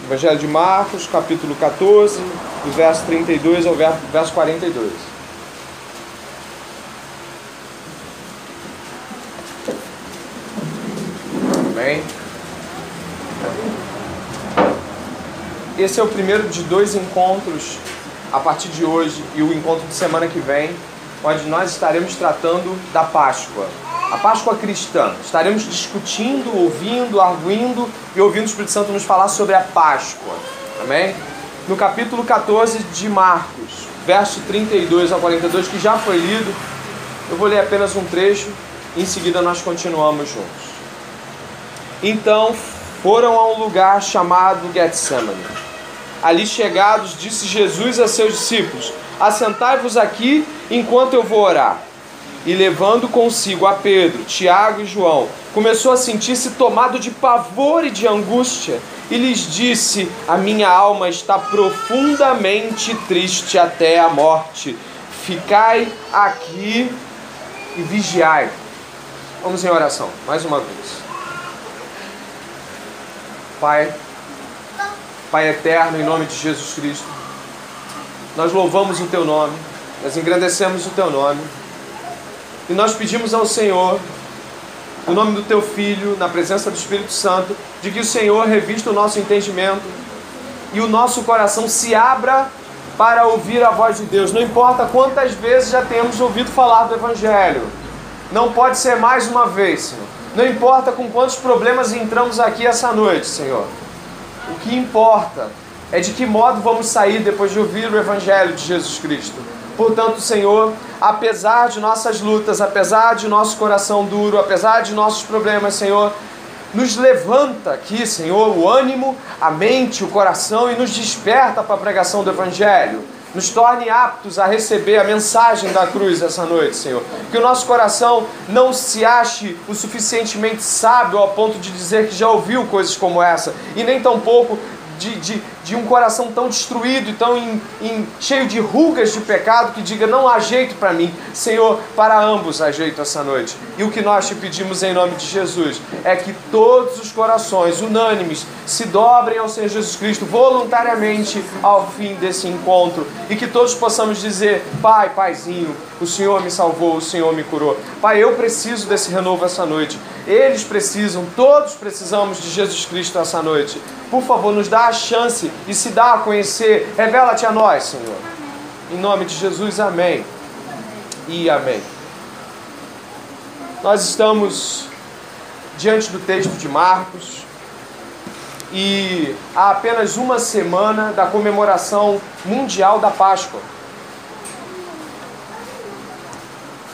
Evangelho de Marcos, capítulo 14, do verso 32 ao verso 42. Amém? Esse é o primeiro de 2 encontros a partir de hoje e o encontro de semana que vem, onde nós estaremos tratando da Páscoa. A Páscoa cristã. Estaremos discutindo, ouvindo, arguindo e ouvindo o Espírito Santo nos falar sobre a Páscoa. Amém? No capítulo 14 de Marcos, verso 32 ao 42, que já foi lido, eu vou ler apenas um trecho e em seguida nós continuamos juntos. Então foram a um lugar chamado Getsemane. Ali chegados, disse Jesus a seus discípulos: assentai-vos aqui enquanto eu vou orar. E levando consigo a Pedro, Tiago e João, começou a sentir-se tomado de pavor e de angústia, e lhes disse: a minha alma está profundamente triste até a morte. Ficai aqui e vigiai. Vamos em oração, mais uma vez. Pai eterno, em nome de Jesus Cristo, nós louvamos o Teu nome, nós engrandecemos o Teu nome, e nós pedimos ao Senhor, no nome do Teu Filho, na presença do Espírito Santo, de que o Senhor revista o nosso entendimento e o nosso coração se abra para ouvir a voz de Deus. Não importa quantas vezes já temos ouvido falar do Evangelho, não pode ser mais uma vez, Senhor. Não importa com quantos problemas entramos aqui essa noite, Senhor. O que importa é de que modo vamos sair depois de ouvir o Evangelho de Jesus Cristo. Portanto, Senhor, apesar de nossas lutas, apesar de nosso coração duro, apesar de nossos problemas, Senhor, nos levanta aqui, Senhor, o ânimo, a mente, o coração e nos desperta para a pregação do Evangelho. Nos torne aptos a receber a mensagem da cruz essa noite, Senhor. Que o nosso coração não se ache o suficientemente sábio ao ponto de dizer que já ouviu coisas como essa, e nem tampouco de um coração tão destruído e tão cheio de rugas de pecado que diga: não há jeito para mim. Senhor, para ambos há jeito essa noite. E o que nós te pedimos em nome de Jesus é que todos os corações unânimes se dobrem ao Senhor Jesus Cristo voluntariamente ao fim desse encontro, e que todos possamos dizer: Pai, Paizinho, o Senhor me salvou, o Senhor me curou. Pai, eu preciso desse renovo essa noite. Eles precisam, todos precisamos de Jesus Cristo essa noite. Por favor, nos dá a chance e se dá a conhecer. Revela-te a nós, Senhor. Em nome de Jesus, amém e amém. Nós estamos diante do texto de Marcos e há apenas uma semana da comemoração mundial da Páscoa.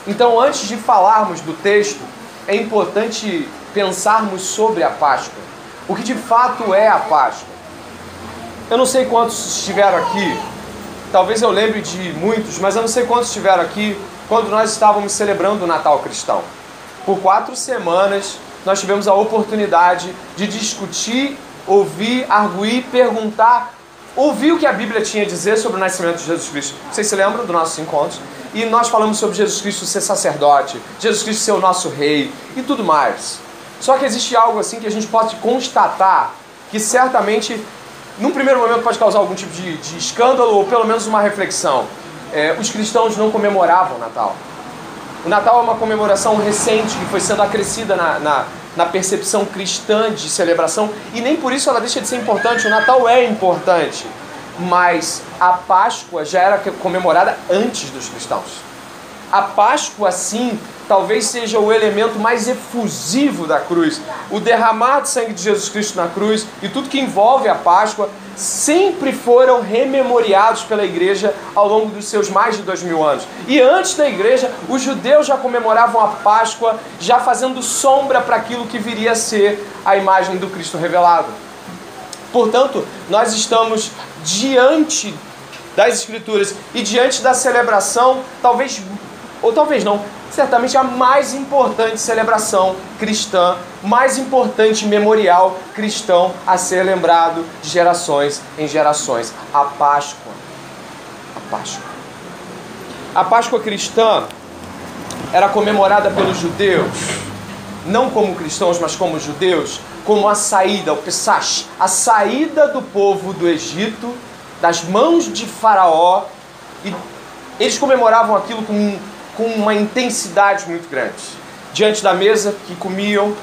Então, antes de falarmos do texto, é importante pensarmos sobre a Páscoa. O que de fato é a Páscoa? Eu não sei quantos estiveram aqui, talvez eu lembre de muitos, mas eu não sei quantos estiveram aqui quando nós estávamos celebrando o Natal cristão. Por 4 semanas nós tivemos a oportunidade de discutir, ouvir, arguir, perguntar, ouvir o que a Bíblia tinha a dizer sobre o nascimento de Jesus Cristo. Vocês se lembram dos nossos encontros? E nós falamos sobre Jesus Cristo ser sacerdote, Jesus Cristo ser o nosso rei e tudo mais. Só que existe algo assim que a gente pode constatar que certamente, num primeiro momento, pode causar algum tipo de escândalo ou pelo menos uma reflexão. Os cristãos não comemoravam o Natal. O Natal é uma comemoração recente que foi sendo acrescida na percepção cristã de celebração, e nem por isso ela deixa de ser importante. O Natal é importante, mas a Páscoa já era comemorada antes dos cristãos. A Páscoa, sim, talvez seja o elemento mais efusivo da cruz. O derramar de sangue de Jesus Cristo na cruz e tudo que envolve a Páscoa sempre foram rememoriados pela igreja ao longo dos seus mais de 2000 anos. E antes da igreja, os judeus já comemoravam a Páscoa, já fazendo sombra para aquilo que viria a ser a imagem do Cristo revelado. Portanto, nós estamos diante das Escrituras e diante da celebração, talvez, ou talvez não, certamente a mais importante celebração cristã, mais importante memorial cristão a ser lembrado de gerações em gerações. A Páscoa. A Páscoa. A Páscoa cristã era comemorada pelos judeus, não como cristãos, mas como judeus, como a saída, o Pesach, a saída do povo do Egito, das mãos de Faraó, e eles comemoravam aquilo com uma intensidade muito grande. Diante da mesa que comiam,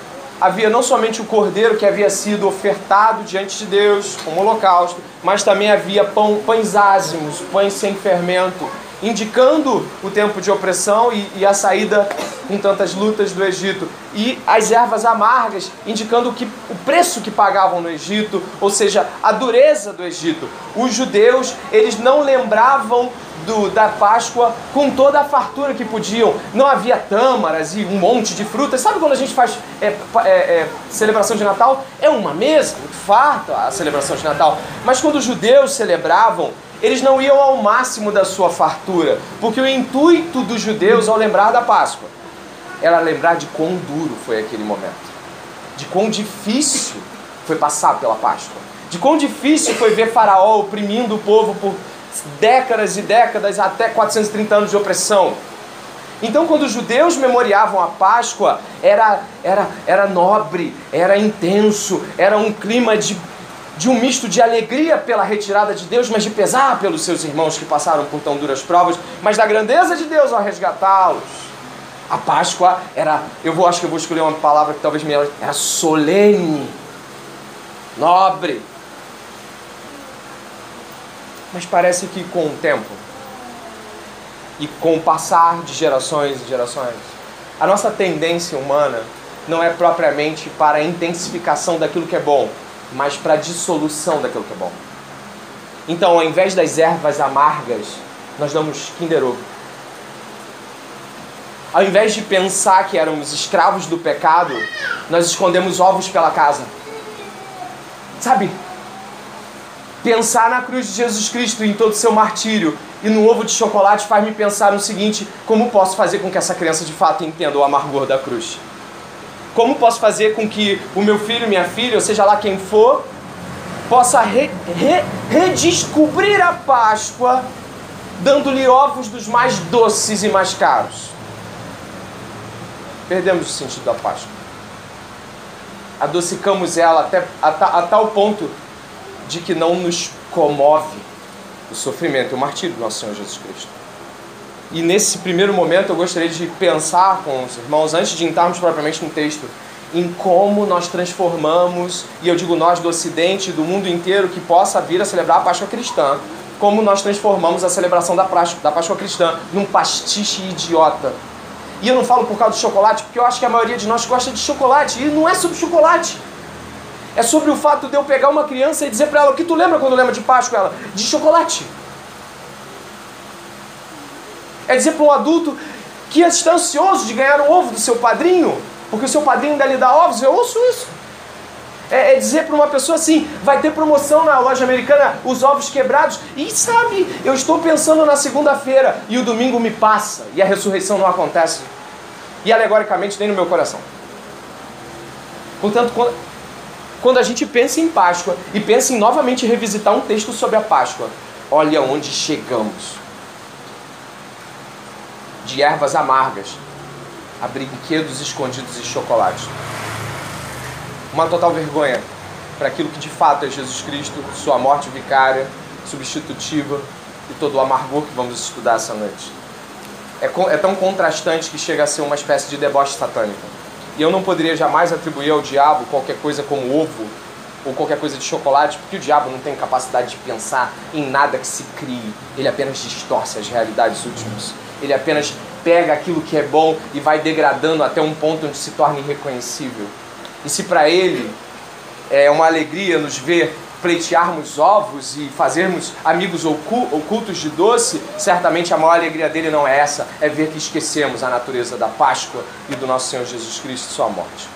havia não somente o cordeiro que havia sido ofertado diante de Deus como holocausto, mas também havia pães ázimos, pães sem fermento, indicando o tempo de opressão e a saída com tantas lutas do Egito. E as ervas amargas, indicando o preço que pagavam no Egito, ou seja, a dureza do Egito. Os judeus, eles não lembravam da Páscoa com toda a fartura que podiam. Não havia tâmaras e um monte de frutas. Sabe quando a gente faz celebração de Natal? É uma mesa, muito farta a celebração de Natal. Mas quando os judeus celebravam, eles não iam ao máximo da sua fartura, porque o intuito dos judeus ao lembrar da Páscoa era lembrar de quão duro foi aquele momento, de quão difícil foi passar pela Páscoa, de quão difícil foi ver Faraó oprimindo o povo por décadas e décadas, até 430 anos de opressão. Então, quando os judeus memoriavam a Páscoa, era nobre, era intenso, era um clima de um misto de alegria pela retirada de Deus, mas de pesar pelos seus irmãos que passaram por tão duras provas, mas da grandeza de Deus ao resgatá-los. A Páscoa acho que eu vou escolher uma palavra que talvez melhor, era solene, nobre. Mas parece que com o tempo, e com o passar de gerações e gerações, a nossa tendência humana não é propriamente para a intensificação daquilo que é bom, mas para a dissolução daquilo que é bom. Então, ao invés das ervas amargas, nós damos Kinder Ovo. Ao invés de pensar que éramos escravos do pecado, nós escondemos ovos pela casa. Sabe? Pensar na cruz de Jesus Cristo em todo o seu martírio e no ovo de chocolate faz-me pensar no seguinte: como posso fazer com que essa criança de fato entenda o amargor da cruz? Como posso fazer com que o meu filho, minha filha, ou seja lá quem for, possa redescobrir a Páscoa, dando-lhe ovos dos mais doces e mais caros? Perdemos o sentido da Páscoa. Adocicamos ela até a tal ponto de que não nos comove o sofrimento e o martírio do nosso Senhor Jesus Cristo. E nesse primeiro momento eu gostaria de pensar com os irmãos, antes de entrarmos propriamente no texto, em como nós transformamos, e eu digo nós do Ocidente, do mundo inteiro, que possa vir a celebrar a Páscoa cristã, como nós transformamos a celebração da Páscoa cristã num pastiche idiota. E eu não falo por causa do chocolate, porque eu acho que a maioria de nós gosta de chocolate, e não é sobre chocolate. É sobre o fato de eu pegar uma criança e dizer para ela: o que tu lembra quando lembra de Páscoa? Ela: de chocolate. É dizer para um adulto que está ansioso de ganhar um ovo do seu padrinho, porque o seu padrinho ainda lhe dá ovos. Eu ouço isso. É dizer para uma pessoa assim: vai ter promoção na loja americana, os ovos quebrados. E sabe, eu estou pensando na segunda-feira e o domingo me passa e a ressurreição não acontece. E alegoricamente nem no meu coração. Portanto, quando a gente pensa em Páscoa e pensa em novamente revisitar um texto sobre a Páscoa, olha onde chegamos. De ervas amargas a brinquedos escondidos e chocolate. Uma total vergonha para aquilo que de fato é Jesus Cristo, sua morte vicária, substitutiva e todo o amargor que vamos estudar essa noite. É tão contrastante que chega a ser uma espécie de deboche satânico. E eu não poderia jamais atribuir ao diabo qualquer coisa como ovo ou qualquer coisa de chocolate, porque o diabo não tem capacidade de pensar em nada que se crie. Ele apenas distorce as realidades últimas. Ele apenas pega aquilo que é bom e vai degradando até um ponto onde se torna irreconhecível. E se para ele é uma alegria nos ver pleitearmos ovos e fazermos amigos ocultos de doce, certamente a maior alegria dele não é essa, é ver que esquecemos a natureza da Páscoa e do nosso Senhor Jesus Cristo e sua morte.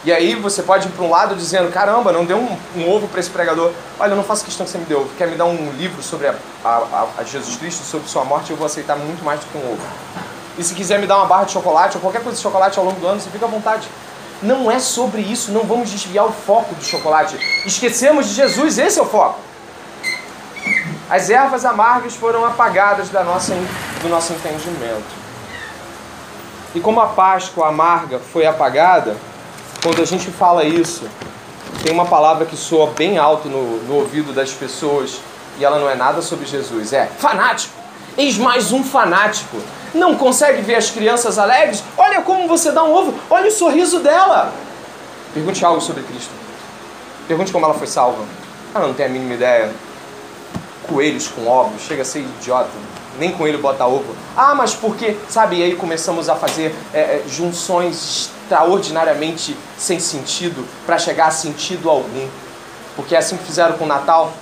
E aí você pode ir para um lado dizendo: caramba, não deu um ovo para esse pregador. Olha, eu não faço questão que você me dê ovo. Quer me dar um livro sobre a Jesus Cristo, sobre sua morte, eu vou aceitar muito mais do que um ovo. E se quiser me dar uma barra de chocolate ou qualquer coisa de chocolate ao longo do ano, você fica à vontade. Não é sobre isso, não vamos desviar o foco do chocolate. Esquecemos de Jesus, esse é o foco. As ervas amargas foram apagadas do nosso entendimento. E como a Páscoa amarga foi apagada, quando a gente fala isso, tem uma palavra que soa bem alto no ouvido das pessoas e ela não é nada sobre Jesus. É fanático. Eis mais um fanático. Não consegue ver as crianças alegres? Olha como você dá um ovo. Olha o sorriso dela. Pergunte algo sobre Cristo. Pergunte como ela foi salva. Ela não tem a mínima ideia. Coelhos com ovos. Chega a ser idiota. Nem coelho bota ovo. Ah, mas por quê? Sabe, e aí começamos a fazer junções extraordinariamente sem sentido para chegar a sentido algum. Porque é assim que fizeram com o Natal.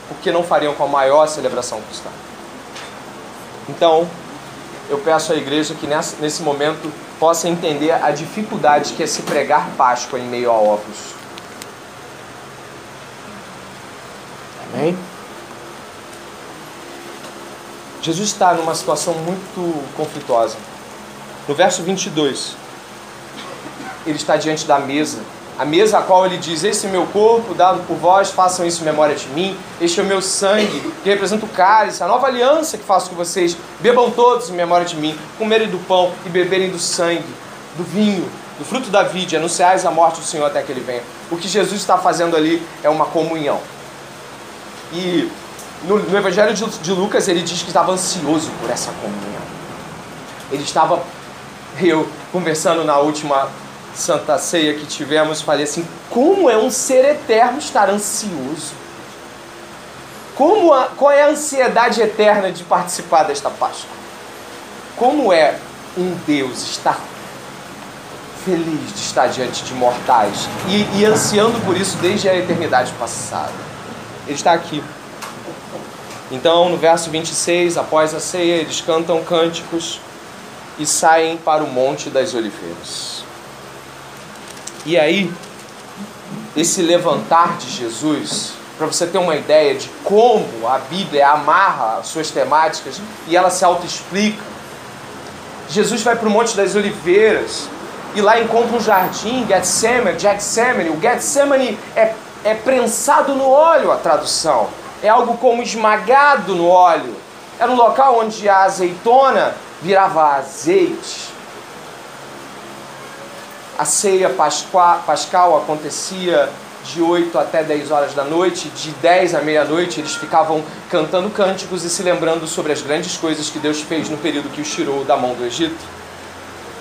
Por que não fariam com a maior celebração cristã? Então, eu peço à igreja que nesse momento possa entender a dificuldade que é se pregar Páscoa em meio a ovos. Amém? Jesus está numa situação muito conflituosa. No verso 22, ele está diante da mesa. A mesa a qual ele diz: esse é meu corpo dado por vós, façam isso em memória de mim. Este é o meu sangue, que representa o cálice, a nova aliança que faço com vocês. Bebam todos em memória de mim, comerem do pão e beberem do sangue, do vinho, do fruto da vide, anunciais a morte do Senhor até que ele venha. O que Jesus está fazendo ali é uma comunhão. E no Evangelho de Lucas ele diz que estava ansioso por essa comunhão. Ele estava, eu conversando na última Santa Ceia que tivemos, falei assim: como é um ser eterno estar ansioso? Qual é a ansiedade eterna de participar desta Páscoa? Como é um Deus estar feliz de estar diante de mortais e ansiando por isso desde a eternidade passada? Ele está aqui. Então, no verso 26, após a ceia, eles cantam cânticos e saem para o Monte das Oliveiras. E aí, esse levantar de Jesus, para você ter uma ideia de como a Bíblia amarra suas temáticas e ela se autoexplica. Jesus vai para o Monte das Oliveiras e lá encontra um jardim, Getsemane. O Getsemane é prensado no óleo, a tradução. É algo como esmagado no óleo. Era um local onde a azeitona virava azeite. A ceia pascal acontecia de 8 até 10 horas da noite. De 10 à meia-noite eles ficavam cantando cânticos e se lembrando sobre as grandes coisas que Deus fez no período que os tirou da mão do Egito.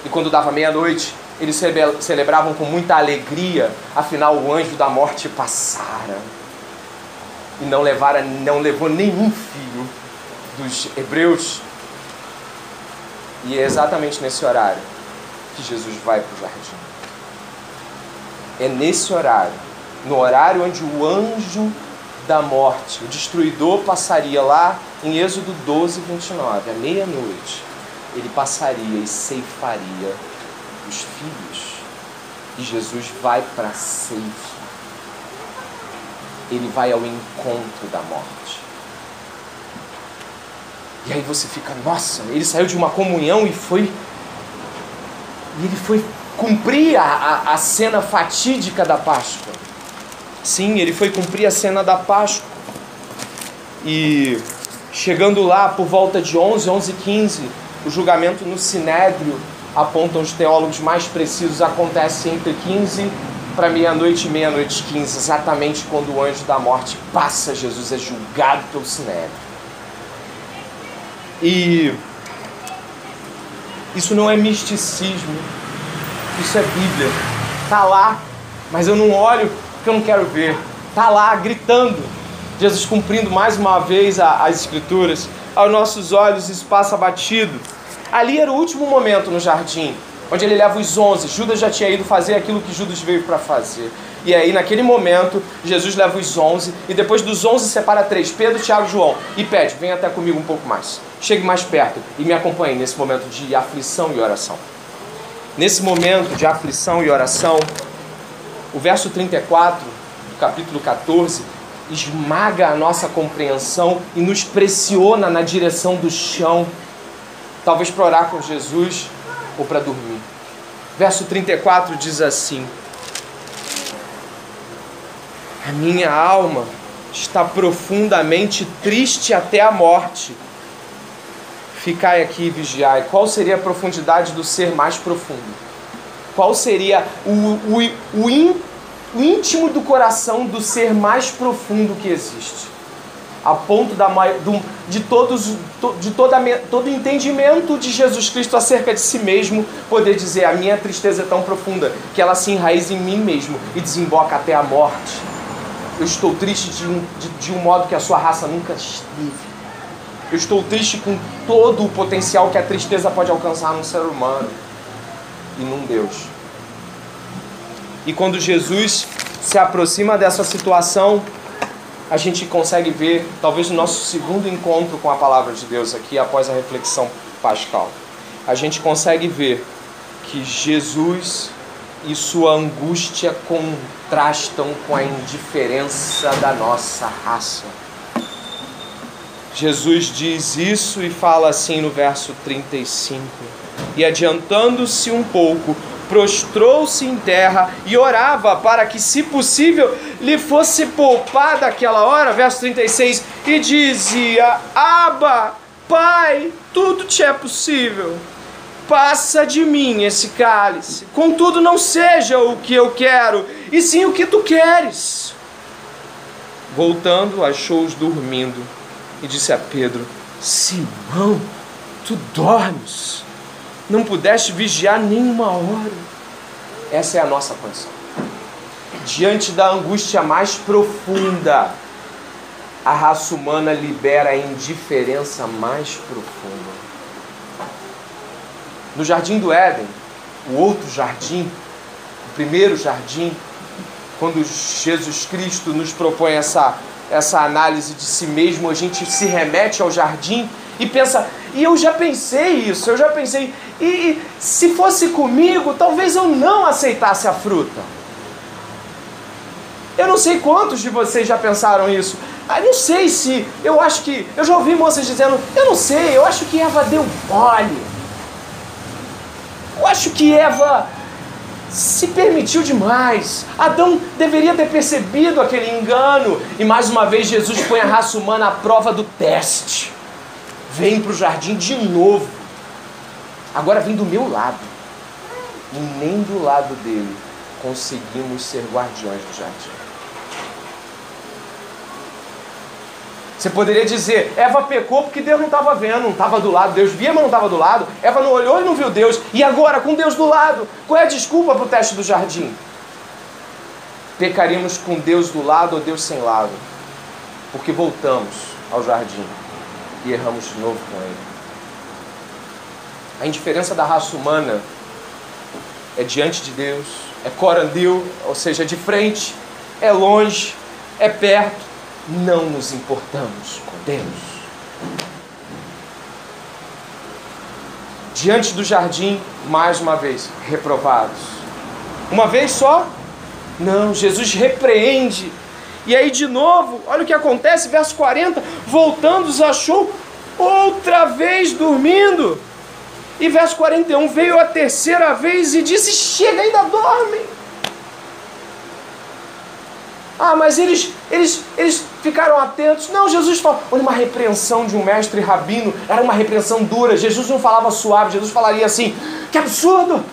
E quando dava meia-noite, eles celebravam com muita alegria, afinal o anjo da morte passara e não levou nenhum filho dos hebreus. E é exatamente nesse horário que Jesus vai para o jardim. É nesse horário, no horário onde o anjo da morte, o destruidor, passaria lá em Êxodo 12, 29, à meia-noite, ele passaria e ceifaria os filhos. E Jesus vai para a ceifa. Ele vai ao encontro da morte. E aí você fica: nossa, ele saiu de uma comunhão e ele foi cumprir a cena fatídica da Páscoa. Sim, ele foi cumprir a cena da Páscoa. E chegando lá por volta de 11h15, o julgamento no Sinédrio, apontam os teólogos mais precisos, acontece entre 15 para meia-noite e meia-noite 15, exatamente quando o anjo da morte passa. Jesus é julgado pelo Sinédrio. E isso não é misticismo, isso é Bíblia. Está lá, mas eu não olho porque eu não quero ver. Está lá, gritando. Jesus cumprindo mais uma vez as Escrituras. Aos nossos olhos isso passa batido. Ali era o último momento no jardim, onde ele leva os 11. Judas já tinha ido fazer aquilo que Judas veio para fazer. E aí, naquele momento, Jesus leva os 11, e depois dos 11 separa 3, Pedro, Tiago e João, e pede: vem até comigo um pouco mais. Chegue mais perto e me acompanhe nesse momento de aflição e oração. Nesse momento de aflição e oração, o verso 34 do capítulo 14 esmaga a nossa compreensão e nos pressiona na direção do chão, talvez para orar com Jesus ou para dormir. Verso 34 diz assim: a minha alma está profundamente triste até a morte. Ficai aqui e vigiai. Qual seria a profundidade do ser mais profundo? qual seria o íntimo do coração do ser mais profundo que existe, a ponto de todo entendimento de Jesus Cristo acerca de si mesmo poder dizer: a minha tristeza é tão profunda que ela se enraiza em mim mesmo e desemboca até a morte. Eu estou triste de um modo que a sua raça nunca esteve. Eu estou triste com todo o potencial que a tristeza pode alcançar num ser humano e num Deus. E quando Jesus se aproxima dessa situação, a gente consegue ver, talvez, o nosso segundo encontro com a palavra de Deus aqui, após a reflexão pascal. A gente consegue ver que Jesus e sua angústia contrastam com a indiferença da nossa raça. Jesus diz isso e fala assim no verso 35: e adiantando-se um pouco, prostrou-se em terra e orava para que, se possível, lhe fosse poupada aquela hora. Verso 36, e dizia: Abba, Pai, tudo te é possível, passa de mim esse cálice, contudo não seja o que eu quero, e sim o que tu queres. Voltando, achou-os dormindo e disse a Pedro: Simão, tu dormes? Não pudeste vigiar nenhuma hora? Essa é a nossa condição. Diante da angústia mais profunda, a raça humana libera a indiferença mais profunda. No Jardim do Éden, o outro jardim, o primeiro jardim, quando Jesus Cristo nos propõe essa análise de si mesmo, a gente se remete ao jardim e pensa: e eu já pensei isso, e se fosse comigo, talvez eu não aceitasse a fruta. Eu não sei quantos de vocês já pensaram isso. Não sei se, eu já ouvi moças dizendo: eu não sei, eu acho que Eva deu mole. Eu acho que Eva se permitiu demais. Adão deveria ter percebido aquele engano. E mais uma vez Jesus põe a raça humana à prova do teste. Vem para o jardim de novo. Agora vem do meu lado. E nem do lado dele conseguimos ser guardiões do jardim. Você poderia dizer: Eva pecou porque Deus não estava vendo, não estava do lado. Deus via, mas não estava do lado. Eva não olhou e não viu Deus. E agora, com Deus do lado, qual é a desculpa para o teste do jardim? Pecaríamos com Deus do lado ou Deus sem lado, porque voltamos ao jardim e erramos de novo com Ele. A indiferença da raça humana é diante de Deus, é corandil, ou seja, é de frente, é longe, é perto. Não nos importamos com Deus. Diante do jardim, mais uma vez, reprovados. Uma vez só? Não, Jesus repreende. E aí de novo, olha o que acontece, verso 40, voltando os achou outra vez dormindo. E verso 41, veio a terceira vez e disse: chega, ainda dormem. Mas eles ficaram atentos. Não, Jesus falou, olha, uma repreensão de um mestre rabino, era uma repreensão dura. Jesus não falava suave, Jesus falaria assim: que absurdo,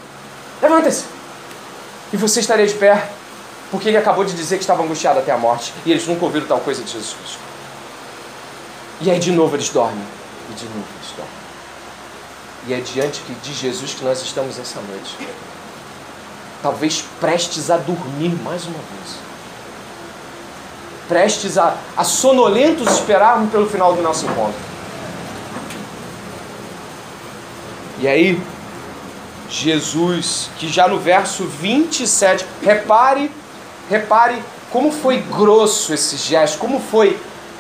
levanta-se. E você estaria de pé, porque ele acabou de dizer que estava angustiado até a morte, e eles nunca ouviram tal coisa de Jesus Cristo. E aí de novo eles dormem, e de novo eles dormem. E é diante de Jesus que nós estamos essa noite, talvez prestes a dormir mais uma vez, prestes a sonolentos esperarmos pelo final do nosso encontro. E aí, Jesus, que já no verso 27, repare como foi grosso esse gesto, como foi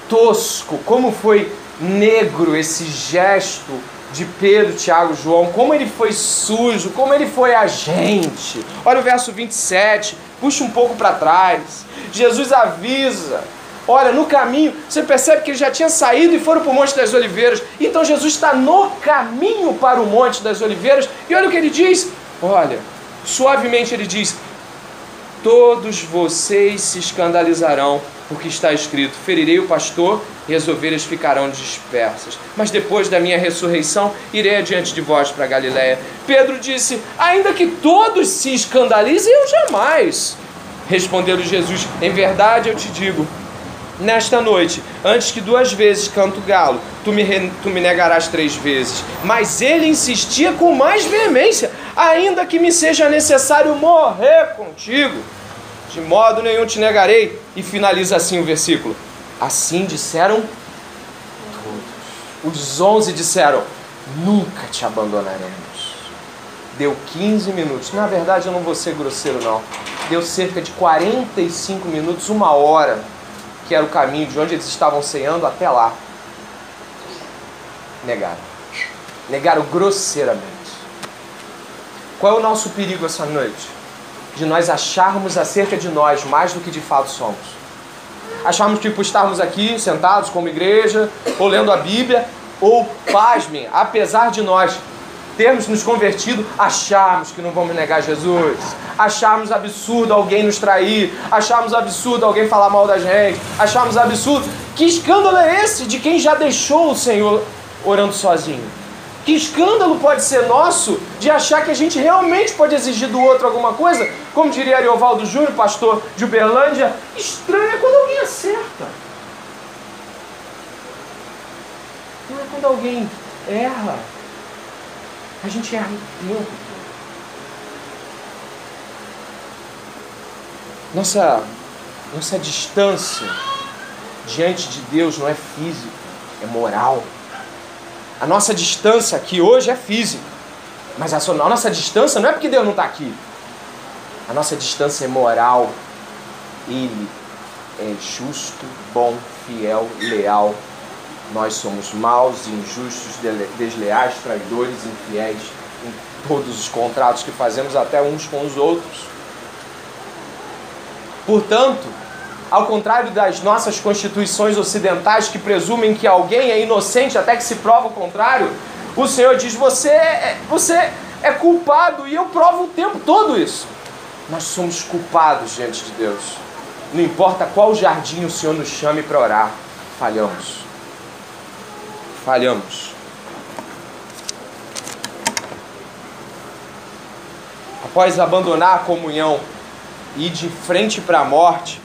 tosco, como foi negro esse gesto de Pedro, Tiago, João, como ele foi sujo, como ele foi agente. Olha o verso 27, puxa um pouco para trás. Jesus avisa, olha, no caminho, você percebe que ele já tinha saído e foram para o Monte das Oliveiras. Então Jesus está no caminho para o Monte das Oliveiras, e olha o que ele diz, olha, suavemente ele diz: todos vocês se escandalizarão, porque está escrito: ferirei o pastor e as ovelhas ficarão dispersas. Mas depois da minha ressurreição, irei adiante de vós para Galiléia. Pedro disse: ainda que todos se escandalizem, eu jamais. Respondeu-lhe Jesus: em verdade eu te digo, nesta noite, antes que 2 vezes canto o galo, tu me negarás 3 vezes. Mas ele insistia com mais veemência: ainda que me seja necessário morrer contigo, de modo nenhum te negarei. E finaliza assim o versículo: assim disseram todos. Os 11 disseram: nunca te abandonaremos. Deu 15 minutos. Na verdade, eu não vou ser grosseiro, não. Deu cerca de 45 minutos, 1 hora, que era o caminho de onde eles estavam ceando até lá. Negaram. Negaram grosseiramente. Qual é o nosso perigo essa noite? De nós acharmos acerca de nós mais do que de fato somos. Acharmos que por estarmos aqui sentados como igreja, ou lendo a Bíblia, ou, pasmem, apesar de nós termos nos convertido, acharmos que não vamos negar Jesus, acharmos absurdo alguém nos trair, acharmos absurdo alguém falar mal da gente, acharmos absurdo. Que escândalo é esse de quem já deixou o Senhor orando sozinho? Que escândalo pode ser nosso de achar que a gente realmente pode exigir do outro alguma coisa? Como diria Ariovaldo Júnior, pastor de Uberlândia, estranho é quando alguém acerta. Não é quando alguém erra. A gente erra o tempo. Nossa distância diante de Deus não é física, é moral. A nossa distância aqui hoje é física, mas a nossa distância não é porque Deus não está aqui. A nossa distância é moral. Ele é justo, bom, fiel, leal. Nós somos maus, injustos, desleais, traidores, infiéis em todos os contratos que fazemos até uns com os outros. Portanto, ao contrário das nossas constituições ocidentais que presumem que alguém é inocente até que se prova o contrário, o Senhor diz: você é culpado, e eu provo o tempo todo isso. Nós somos culpados diante de Deus. Não importa qual jardim o Senhor nos chame para orar, falhamos. Após abandonar a comunhão e ir de frente para a morte,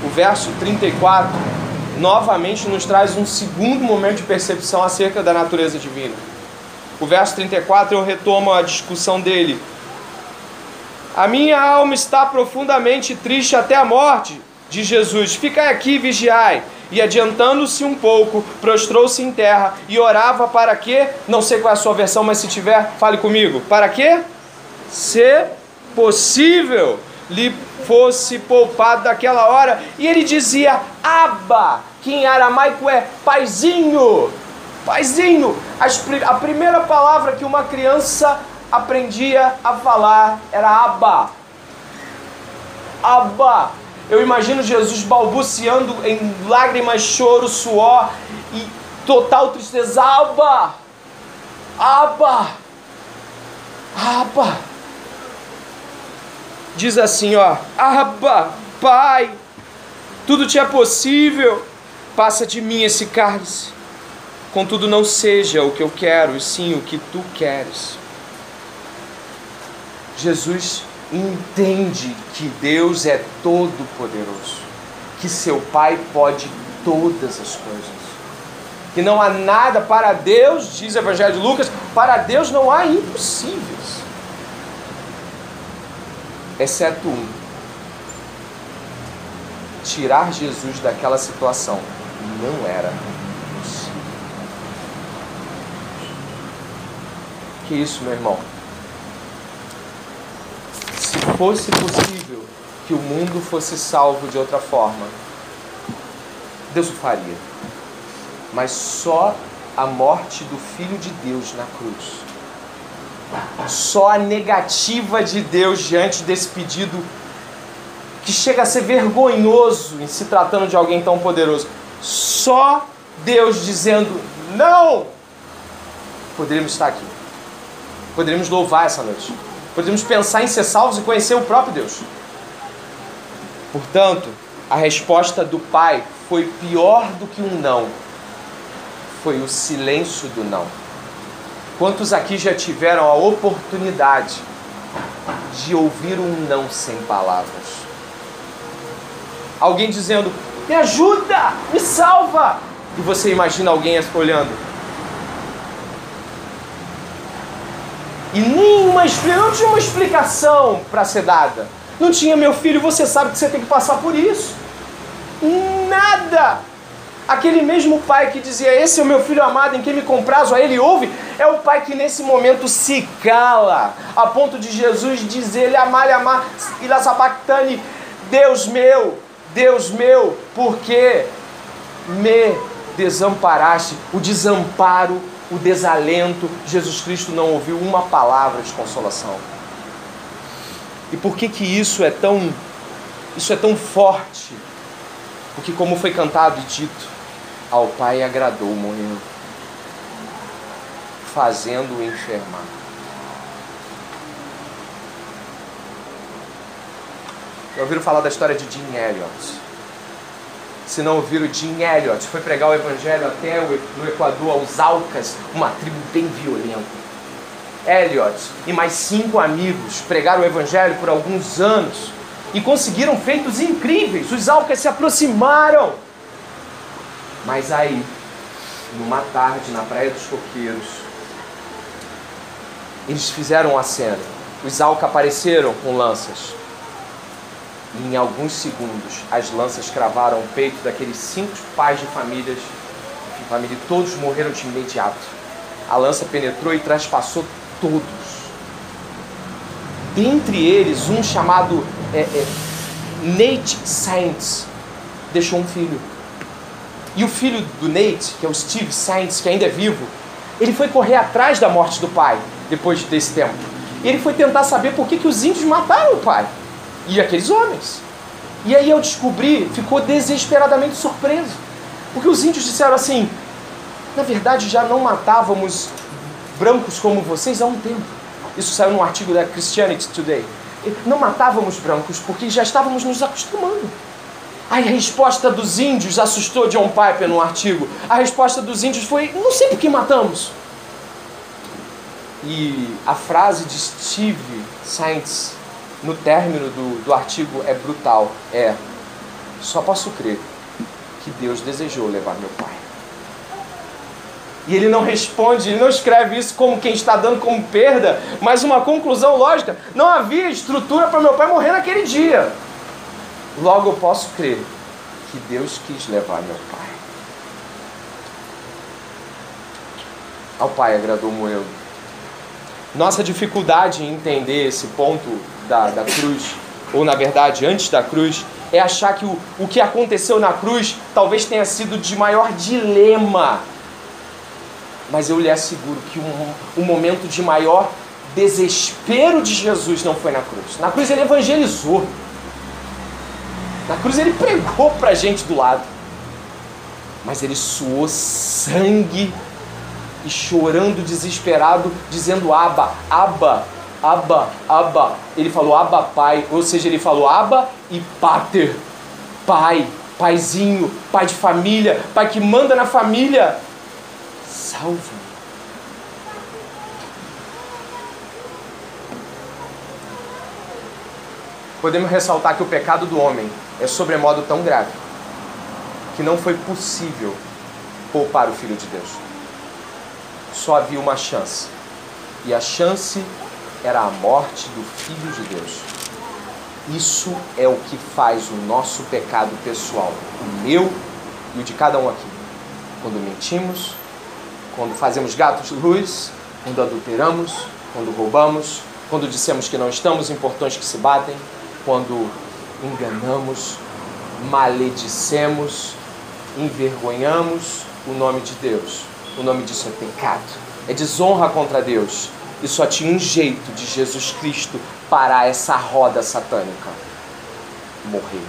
o verso 34 novamente nos traz um segundo momento de percepção acerca da natureza divina. O verso 34 eu retomo a discussão dele. A minha alma está profundamente triste até a morte, diz Jesus. Ficai aqui e vigiai. E adiantando-se um pouco, prostrou-se em terra e orava para quê? Não sei qual é a sua versão, mas se tiver, fale comigo. Para quê? Se possível, lhe fosse poupado daquela hora. E ele dizia: Abba, que em aramaico é paizinho. Paizinho. A primeira palavra que uma criança aprendia a falar era Abba. Abba. Eu imagino Jesus balbuciando em lágrimas, choro, suor e total tristeza. Abba! Abba! Abba! Diz assim, ó: Abba, Pai, tudo te é possível, passa de mim esse cálice. Contudo, não seja o que eu quero, e sim o que tu queres. Jesus entende que Deus é todo poderoso, que seu Pai pode todas as coisas, que não há nada para Deus, diz o Evangelho de Lucas, para Deus não há impossíveis, exceto um: tirar Jesus daquela situação não era possível. Que isso, meu irmão? Se fosse possível que o mundo fosse salvo de outra forma, Deus o faria. Mas só a morte do Filho de Deus na cruz, só a negativa de Deus diante desse pedido, que chega a ser vergonhoso em se tratando de alguém tão poderoso, só Deus dizendo não, poderíamos estar aqui, poderíamos louvar essa noite, poderíamos pensar em ser salvos e conhecer o próprio Deus. Portanto, a resposta do pai foi pior do que um não. Foi o silêncio do não. Quantos aqui já tiveram a oportunidade de ouvir um não sem palavras? Alguém dizendo, me ajuda, me salva. E você imagina alguém olhando. E não tinha uma explicação para ser dada. Não tinha, meu filho, você sabe que você tem que passar por isso. Nada. Aquele mesmo pai que dizia, esse é o meu filho amado em quem me comprazo, a ele ouve, é o pai que nesse momento se cala, a ponto de Jesus dizer, amar, ila sabactani, Deus meu, por que me desamparaste? O desamparo, o desalento, Jesus Cristo não ouviu uma palavra de consolação. E por que isso é tão forte? Porque como foi cantado e dito, ao Pai agradou morrer, fazendo-o enfermar. Já ouviram falar da história de Jim Elliot? Se não ouviram, Jim Elliot foi pregar o evangelho até no Equador, aos Aucas, uma tribo bem violenta. Elliot e mais 5 amigos pregaram o evangelho por alguns anos e conseguiram feitos incríveis. Os Aucas se aproximaram. Mas aí, numa tarde, na Praia dos Coqueiros, eles fizeram uma cena. Os Aucas apareceram com lanças. E em alguns segundos, as lanças cravaram o peito daqueles 5 pais de família, e todos morreram de imediato. A lança penetrou e traspassou todos. Dentre eles, um chamado Nate Saints deixou um filho. E o filho do Nate, que é o Steve Saints, que ainda é vivo, ele foi correr atrás da morte do pai, depois desse tempo. E ele foi tentar saber por que os índios mataram o pai e aqueles homens. E aí eu descobri, ficou desesperadamente surpreso. Porque os índios disseram assim, na verdade já não matávamos brancos como vocês há um tempo. Isso saiu num artigo da Christianity Today. Não matávamos brancos porque já estávamos nos acostumando. Aí a resposta dos índios assustou John Piper no artigo. A resposta dos índios foi, não sei por que matamos. E a frase de Steve Saints no término do artigo é brutal. Só posso crer que Deus desejou levar meu pai. E ele não responde, ele não escreve isso como quem está dando como perda, mas uma conclusão lógica. Não havia estrutura para meu pai morrer naquele dia. Logo eu posso crer que Deus quis levar meu pai. Ao pai agradou moê-lo. Nossa dificuldade em entender esse ponto da cruz, ou na verdade antes da cruz, é achar que o que aconteceu na cruz talvez tenha sido de maior dilema. Mas eu lhe asseguro que o momento de maior desespero de Jesus não foi na cruz. Na cruz ele evangelizou. Na cruz ele pregou pra gente do lado. Mas ele suou sangue e chorando desesperado, dizendo Abba, Abba, Abba, Abba. Ele falou Abba, Pai. Ou seja, ele falou Abba e Pater. Pai, paizinho, pai de família, pai que manda na família. Salva-me. Podemos ressaltar que o pecado do homem é sobremodo tão grave que não foi possível poupar o Filho de Deus. Só havia uma chance. E a chance era a morte do Filho de Deus. Isso é o que faz o nosso pecado pessoal, o meu e o de cada um aqui. Quando mentimos, quando fazemos gatos de luz, quando adulteramos, quando roubamos, quando dissemos que não estamos em portões que se batem, quando enganamos, maledicemos, envergonhamos o nome de Deus. O nome disso é pecado, é desonra contra Deus. E só tinha um jeito de Jesus Cristo parar essa roda satânica: morrer.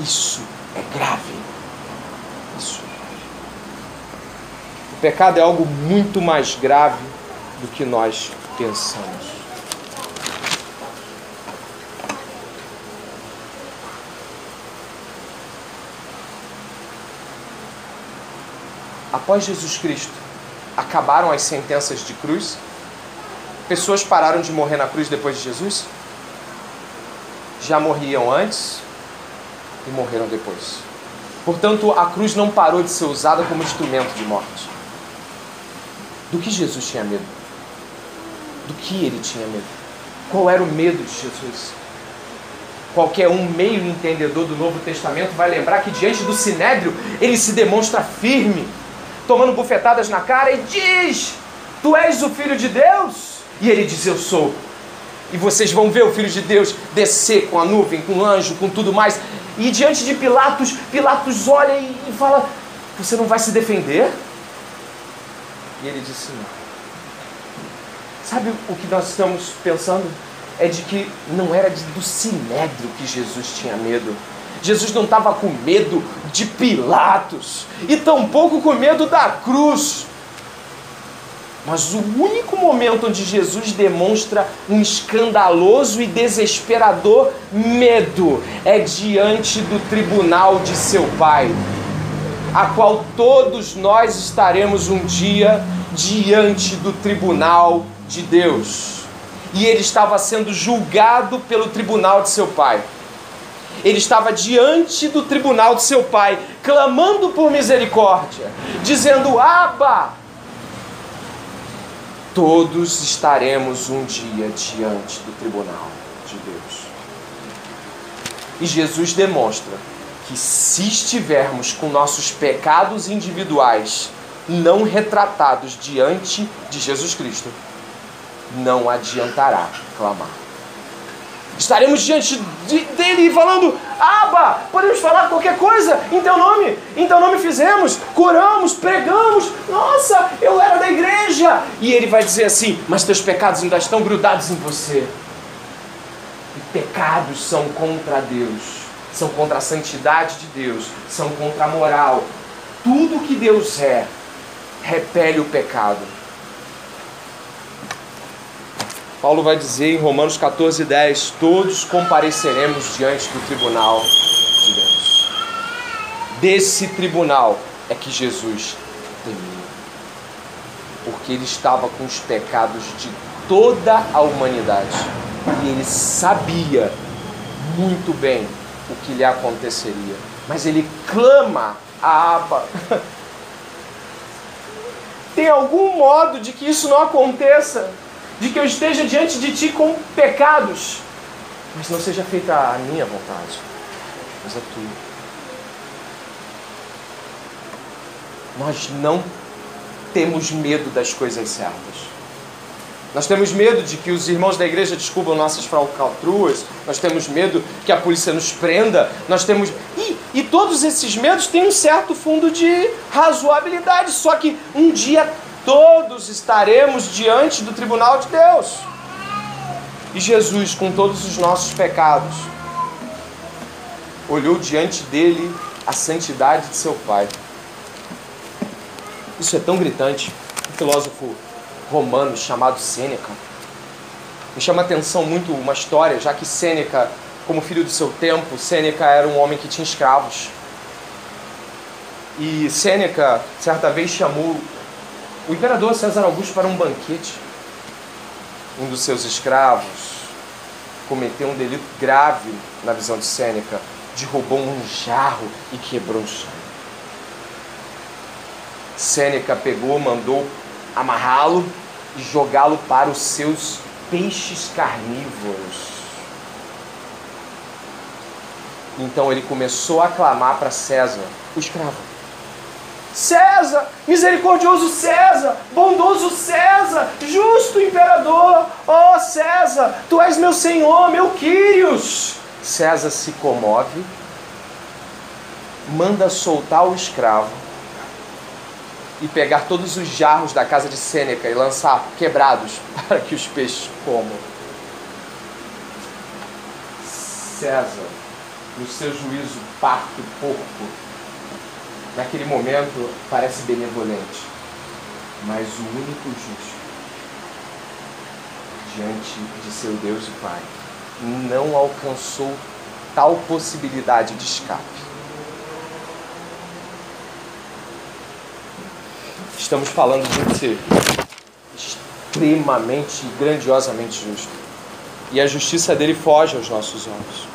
Isso é grave. Isso é grave. O pecado é algo muito mais grave do que nós pensamos. após Jesus Cristo, acabaram as sentenças de cruz? Pessoas pararam de morrer na cruz depois de Jesus? Já morriam antes e morreram depois. Portanto, a cruz não parou de ser usada como instrumento de morte. Do que Jesus tinha medo? Do que ele tinha medo? Qual era o medo de Jesus? Qualquer um meio entendedor do Novo Testamento vai lembrar que diante do Sinédrio ele se demonstra firme, tomando bufetadas na cara e diz: tu és o Filho de Deus? E ele diz: eu sou. E vocês vão ver o Filho de Deus descer com a nuvem, com o anjo, com tudo mais. E diante de Pilatos, Pilatos olha e fala: você não vai se defender? E ele disse: não. Sabe o que nós estamos pensando? É de que não era do Sinédrio que Jesus tinha medo. Jesus não estava com medo de Pilatos e tampouco com medo da cruz. Mas o único momento onde Jesus demonstra um escandaloso e desesperador medo é diante do tribunal de seu Pai, a qual todos nós estaremos um dia diante do tribunal de Deus. E ele estava sendo julgado pelo tribunal de seu Pai. Ele estava diante do tribunal de seu Pai, clamando por misericórdia, dizendo: Abba! Todos estaremos um dia diante do tribunal de Deus. E Jesus demonstra que se estivermos com nossos pecados individuais não retratados diante de Jesus Cristo, não adiantará clamar. Estaremos diante dele falando: Abba, podemos falar qualquer coisa em teu nome fizemos, curamos, pregamos, nossa, eu era da igreja. E ele vai dizer assim: mas teus pecados ainda estão grudados em você. E pecados são contra Deus, são contra a santidade de Deus, são contra a moral. Tudo que Deus é, repele o pecado. Paulo vai dizer em Romanos 14:10, todos compareceremos diante do tribunal de Deus. Desse tribunal é que Jesus temia, porque ele estava com os pecados de toda a humanidade e ele sabia muito bem o que lhe aconteceria, mas ele clama a Abba. Tem algum modo de que isso não aconteça? De que eu esteja diante de ti com pecados, mas não seja feita a minha vontade, mas a tua. Nós não temos medo das coisas certas. Nós temos medo de que os irmãos da igreja descubram nossas falcatruas. Nós temos medo que a polícia nos prenda. Nós temos... E todos esses medos têm um certo fundo de razoabilidade. Só que um dia todos estaremos diante do tribunal de Deus. E Jesus, com todos os nossos pecados, olhou diante dele a santidade de seu Pai. Isso é tão gritante. Um filósofo romano chamado Sêneca. Me chama a atenção muito uma história, já que Sêneca, como filho do seu tempo, Sêneca era um homem que tinha escravos. E Sêneca, certa vez, chamou o imperador César Augusto para um banquete. Um dos seus escravos cometeu um delito grave na visão de Sêneca, derrubou um jarro e quebrou um jarro. Sêneca pegou, mandou amarrá-lo e jogá-lo para os seus peixes carnívoros. Então ele começou a clamar para César, o escravo: César, misericordioso César, bondoso César, justo imperador, ó César, tu és meu senhor, meu Quírios. César se comove, manda soltar o escravo e pegar todos os jarros da casa de Sêneca e lançar quebrados para que os peixes comam. César, no seu juízo parto porco, naquele momento parece benevolente, mas o único justo diante de seu Deus e Pai não alcançou tal possibilidade de escape. estamos falando de um ser extremamente e grandiosamente justo. E a justiça dele foge aos nossos olhos.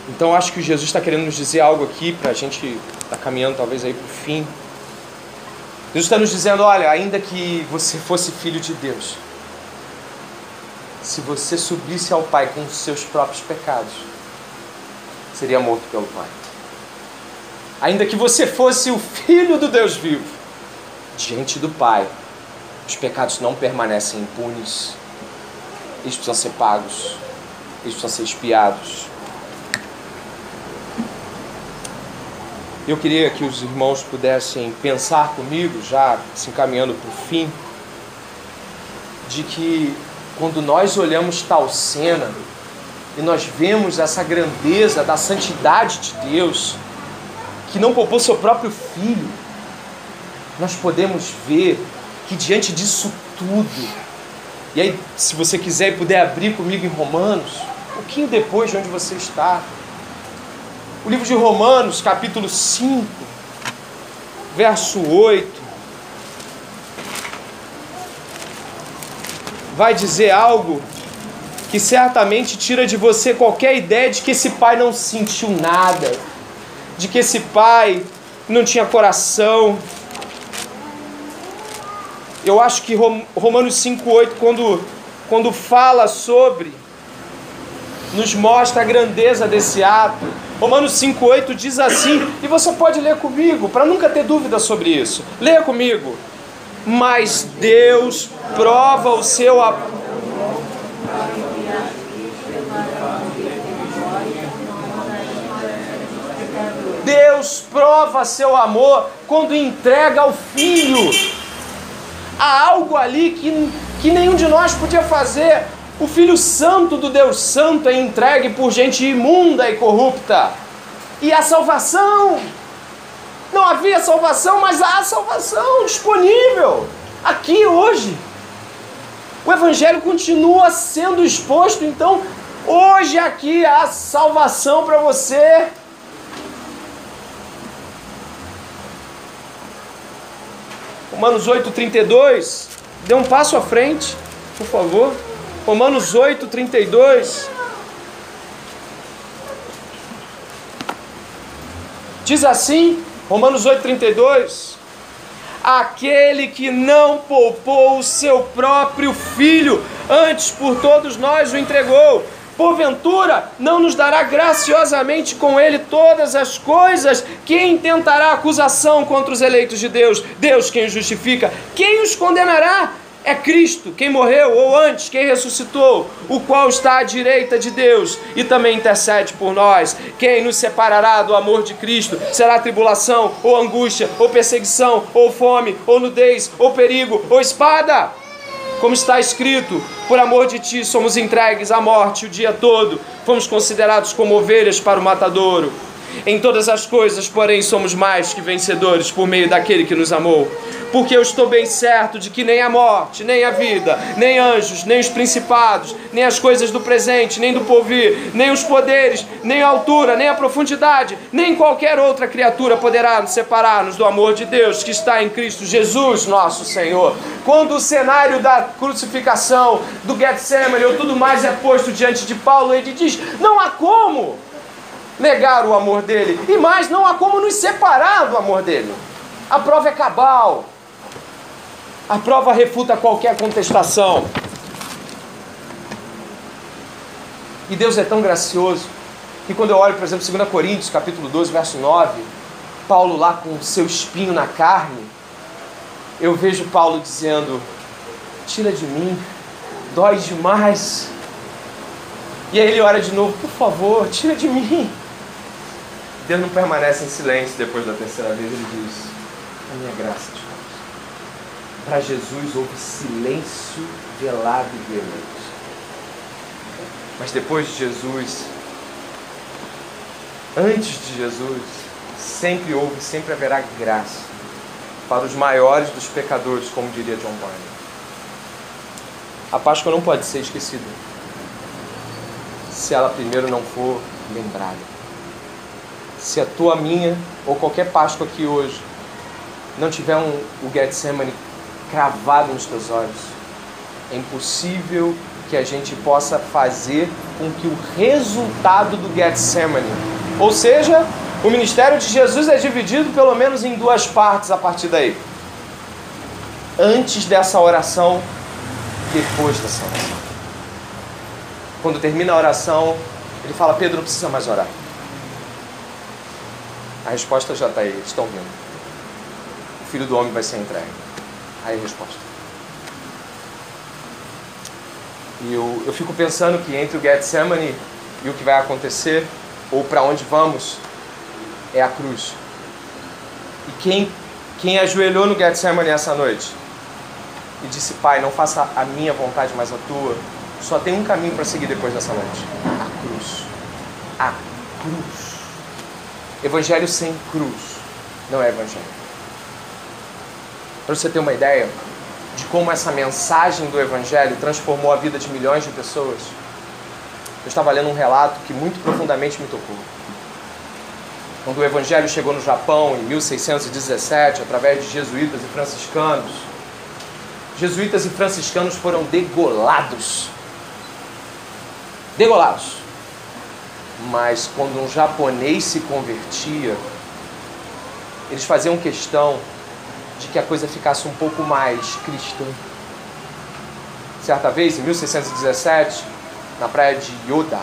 Então acho que Jesus está querendo nos dizer algo aqui, para a gente estar caminhando talvez aí para o fim. Jesus está nos dizendo, olha, ainda que você fosse filho de Deus, se você subisse ao Pai com os seus próprios pecados, seria morto pelo Pai. Ainda que você fosse o Filho do Deus vivo, diante do Pai, os pecados não permanecem impunes. Eles precisam ser pagos. Eles precisam ser expiados. Eu queria que os irmãos pudessem pensar comigo, já se encaminhando para o fim, de que quando nós olhamos tal cena e nós vemos essa grandeza da santidade de Deus, que não poupou seu próprio Filho, nós podemos ver que diante disso tudo, e aí se você quiser e puder abrir comigo em Romanos, um pouquinho depois de onde você está, o livro de Romanos, capítulo 5, verso 8, vai dizer algo que certamente tira de você qualquer ideia de que esse pai não sentiu nada, de que esse pai não tinha coração. Eu acho que Romanos 5,8, quando fala sobre, nos mostra a grandeza desse ato. Romanos 5,8 diz assim, e você pode ler comigo, para nunca ter dúvida sobre isso. Leia comigo. Mas Deus prova o seu amor. Deus prova seu amor quando entrega o Filho. Há algo ali que nenhum de nós podia fazer. O Filho Santo do Deus Santo é entregue por gente imunda e corrupta. E a salvação, não havia salvação, mas há salvação disponível aqui hoje. O Evangelho continua sendo exposto, então hoje aqui há salvação para você. Romanos 8,32, dê um passo à frente, por favor. Romanos 8,32. Diz assim, Romanos 8,32. Aquele que não poupou o seu próprio Filho, antes por todos nós o entregou, porventura não nos dará graciosamente com ele todas as coisas? Quem tentará acusação contra os eleitos de Deus? Deus quem os justifica. Quem os condenará? É Cristo, quem morreu, ou antes, quem ressuscitou, o qual está à direita de Deus e também intercede por nós. Quem nos separará do amor de Cristo? Será tribulação, ou angústia, ou perseguição, ou fome, ou nudez, ou perigo, ou espada? Como está escrito, por amor de ti somos entregues à morte o dia todo, fomos considerados como ovelhas para o matadouro. Em todas as coisas, porém, somos mais que vencedores por meio daquele que nos amou. Porque eu estou bem certo de que nem a morte, nem a vida, nem anjos, nem os principados, nem as coisas do presente, nem do porvir, nem os poderes, nem a altura, nem a profundidade, nem qualquer outra criatura poderá nos separar-nos do amor de Deus que está em Cristo Jesus, nosso Senhor. Quando o cenário da crucificação, do Getsemane ou tudo mais é posto diante de Paulo, ele diz, não há como negar o amor dele, e mais, não há como nos separar do amor dele. A prova é cabal, a prova refuta qualquer contestação. E Deus é tão gracioso que quando eu olho, por exemplo, 2 Coríntios, capítulo 12, verso 9, Paulo lá com o seu espinho na carne, eu vejo Paulo dizendo, tira de mim, dói demais. E aí ele ora de novo, por favor, tira de mim. Deus não permanece em silêncio depois da terceira vez, ele diz, a minha graça te basta. Para Jesus houve silêncio velado e violento. Mas depois de Jesus, antes de Jesus, sempre houve, sempre haverá graça para os maiores dos pecadores, como diria John Bunyan. A Páscoa não pode ser esquecida se ela primeiro não for lembrada. Se a tua, minha ou qualquer Páscoa aqui hoje não tiver o Getsemane cravado nos teus olhos, é impossível que a gente possa fazer com que o resultado do Getsemane, ou seja, o ministério de Jesus é dividido pelo menos em duas partes a partir daí. Antes dessa oração, depois dessa oração. Quando termina a oração, ele fala: Pedro, não precisa mais orar. A resposta já está aí, eles estão vindo. O Filho do Homem vai ser entregue. Aí a resposta. E eu fico pensando que entre o Getsemane e o que vai acontecer, ou para onde vamos, é a cruz. E quem ajoelhou no Getsemane essa noite e disse: Pai, não faça a minha vontade, mas a tua, só tem um caminho para seguir depois dessa noite: a cruz. A cruz. Evangelho sem cruz não é evangelho. Para você ter uma ideia de como essa mensagem do evangelho transformou a vida de milhões de pessoas, eu estava lendo um relato que muito profundamente me tocou. Quando o evangelho chegou no Japão em 1617, através de jesuítas e franciscanos foram degolados. Degolados. Mas quando um japonês se convertia, eles faziam questão de que a coisa ficasse um pouco mais cristã. Certa vez, em 1617, na praia de Yoda,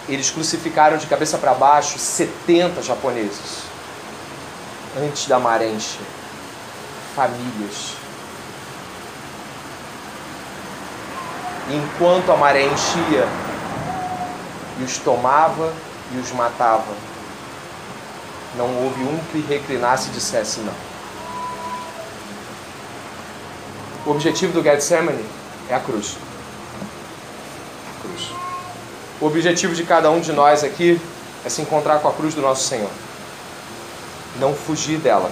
eles crucificaram de cabeça para baixo 70 japoneses. Antes da maré encher. Famílias. E enquanto a maré enchia, e os tomava e os matava, não houve um que reclinasse e dissesse não. O objetivo do Getsemane é a cruz. A cruz. O objetivo de cada um de nós aqui é se encontrar com a cruz do nosso Senhor. Não fugir dela.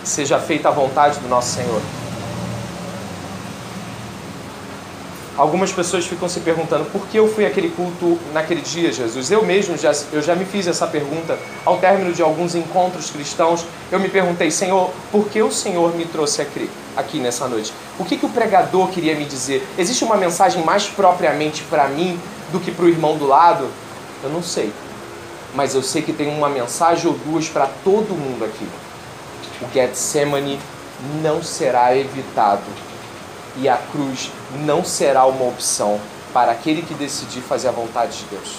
Seja feita a vontade do nosso Senhor. Algumas pessoas ficam se perguntando: por que eu fui àquele culto naquele dia, Jesus? Eu mesmo já me fiz essa pergunta ao término de alguns encontros cristãos. Eu me perguntei: Senhor, por que o Senhor me trouxe aqui nessa noite? O que o pregador queria me dizer? Existe uma mensagem mais propriamente para mim do que para o irmão do lado? Eu não sei. Mas eu sei que tem uma mensagem ou duas para todo mundo aqui. O Getsemane não será evitado. E a cruz não será uma opção para aquele que decidir fazer a vontade de Deus.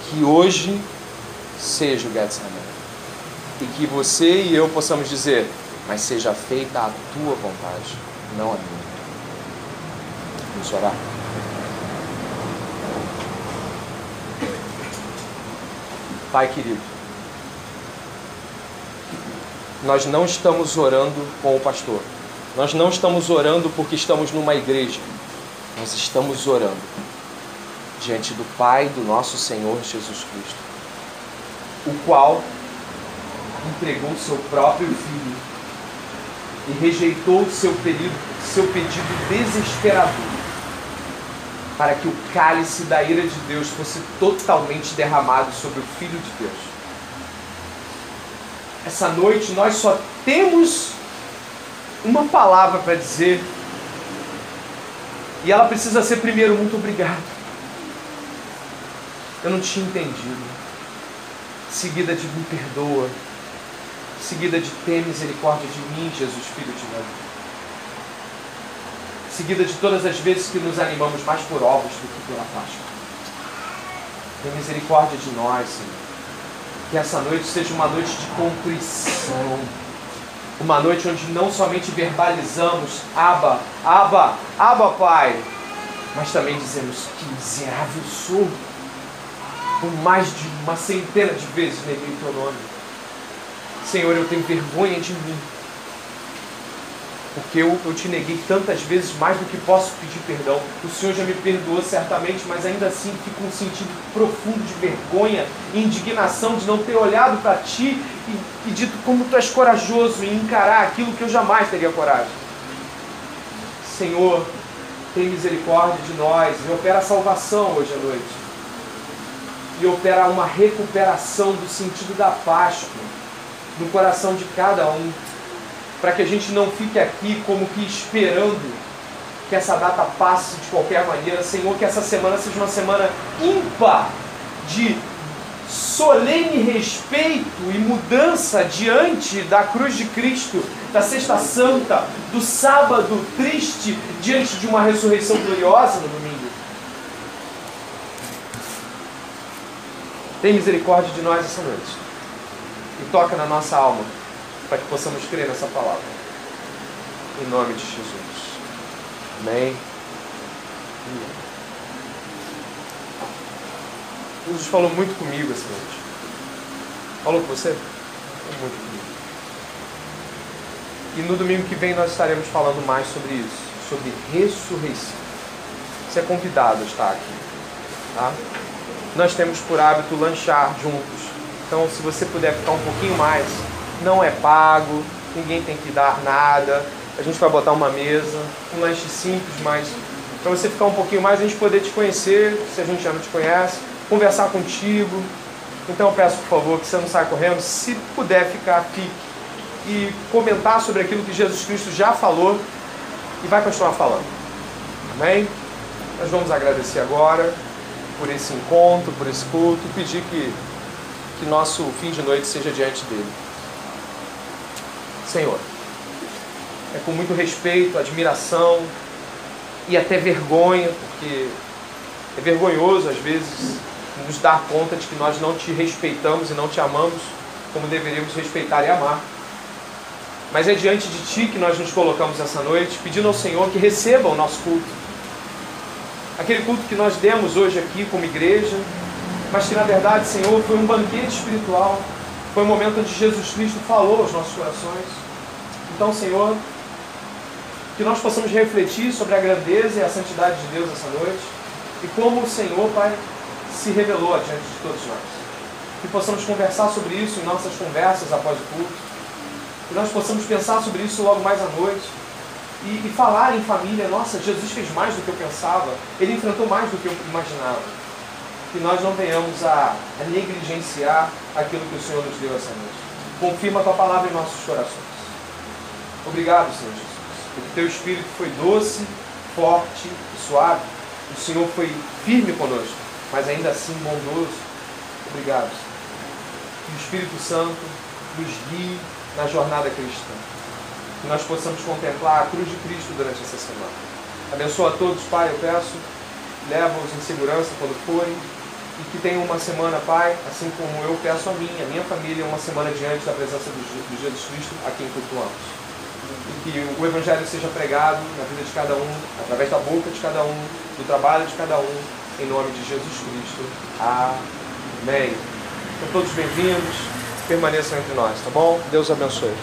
Que hoje seja o Getsemane. E que você e eu possamos dizer: mas seja feita a tua vontade, não a minha. Vamos orar. Pai querido, nós não estamos orando com o pastor. Nós não estamos orando porque estamos numa igreja. Nós estamos orando diante do Pai do nosso Senhor Jesus Cristo, o qual entregou seu próprio Filho e rejeitou o seu pedido desesperador para que o cálice da ira de Deus fosse totalmente derramado sobre o Filho de Deus. Essa noite nós só temos uma palavra para dizer, e ela precisa ser primeiro: muito obrigado. Eu não tinha entendido. Seguida de me perdoa. Seguida de ter misericórdia de mim, Jesus, Filho de Deus. Seguida de todas as vezes que nos animamos mais por ovos do que pela Páscoa. Tem misericórdia de nós, Senhor. Que essa noite seja uma noite de contrição. Uma noite onde não somente verbalizamos Abba, Abba, Abba, Pai, mas também dizemos: que miserável sou. Por mais de uma centena de vezes neguei o teu nome. Senhor, eu tenho vergonha de mim. Porque eu te neguei tantas vezes, mais do que posso pedir perdão. O Senhor já me perdoou certamente, mas ainda assim fico um sentido profundo de vergonha e indignação de não ter olhado para Ti e dito como Tu és corajoso em encarar aquilo que eu jamais teria coragem. Senhor, tem misericórdia de nós e opera a salvação hoje à noite. E opera uma recuperação do sentido da Páscoa, no coração de cada um, para que a gente não fique aqui como que esperando que essa data passe de qualquer maneira. Senhor, que essa semana seja uma semana ímpar de solene respeito e mudança diante da cruz de Cristo, da Sexta Santa, do sábado triste, diante de uma ressurreição gloriosa no domingo. Tem misericórdia de nós essa noite e toca na nossa alma, para que possamos crer nessa palavra. Em nome de Jesus. Amém. Jesus falou muito comigo essa noite. Falou com você? Falou muito comigo. E no domingo que vem nós estaremos falando mais sobre isso, sobre ressurreição. Você é convidado a estar aqui, tá? Nós temos por hábito lanchar juntos. Então, se você puder ficar um pouquinho mais, não é pago, ninguém tem que dar nada. A gente vai botar uma mesa, um lanche simples, mas para você ficar um pouquinho mais, a gente poder te conhecer, se a gente já não te conhece, conversar contigo. Então eu peço, por favor, que você não saia correndo. Se puder ficar, fique. E comentar sobre aquilo que Jesus Cristo já falou e vai continuar falando. Amém? Nós vamos agradecer agora por esse encontro, por esse culto, e pedir que nosso fim de noite seja diante dele. Senhor, é com muito respeito, admiração e até vergonha, porque é vergonhoso às vezes nos dar conta de que nós não te respeitamos e não te amamos como deveríamos respeitar e amar. Mas é diante de ti que nós nos colocamos essa noite, pedindo ao Senhor que receba o nosso culto. Aquele culto que nós demos hoje aqui como igreja, mas que na verdade, Senhor, foi um banquete espiritual, foi um momento onde Jesus Cristo falou aos nossos corações. Então, Senhor, que nós possamos refletir sobre a grandeza e a santidade de Deus essa noite, e como o Senhor, Pai, se revelou diante de todos nós. Que possamos conversar sobre isso em nossas conversas após o culto, que nós possamos pensar sobre isso logo mais à noite, e falar em família: nossa, Jesus fez mais do que eu pensava, Ele enfrentou mais do que eu imaginava. Que nós não venhamos a negligenciar aquilo que o Senhor nos deu essa noite. Confirma a Tua palavra em nossos corações. Obrigado, Senhor Jesus, porque Teu Espírito foi doce, forte e suave. O Senhor foi firme conosco, mas ainda assim bondoso. Obrigado, Senhor. Que o Espírito Santo nos guie na jornada cristã. Que nós possamos contemplar a cruz de Cristo durante essa semana. Abençoa a todos, Pai, eu peço. Leva-os em segurança quando forem. E que tenham uma semana, Pai, assim como eu peço a minha família, uma semana diante da presença de Jesus Cristo a quem cultuamos. E que o Evangelho seja pregado na vida de cada um, através da boca de cada um, do trabalho de cada um, em nome de Jesus Cristo. Amém. São todos bem-vindos. Permaneçam entre nós, tá bom? Deus abençoe.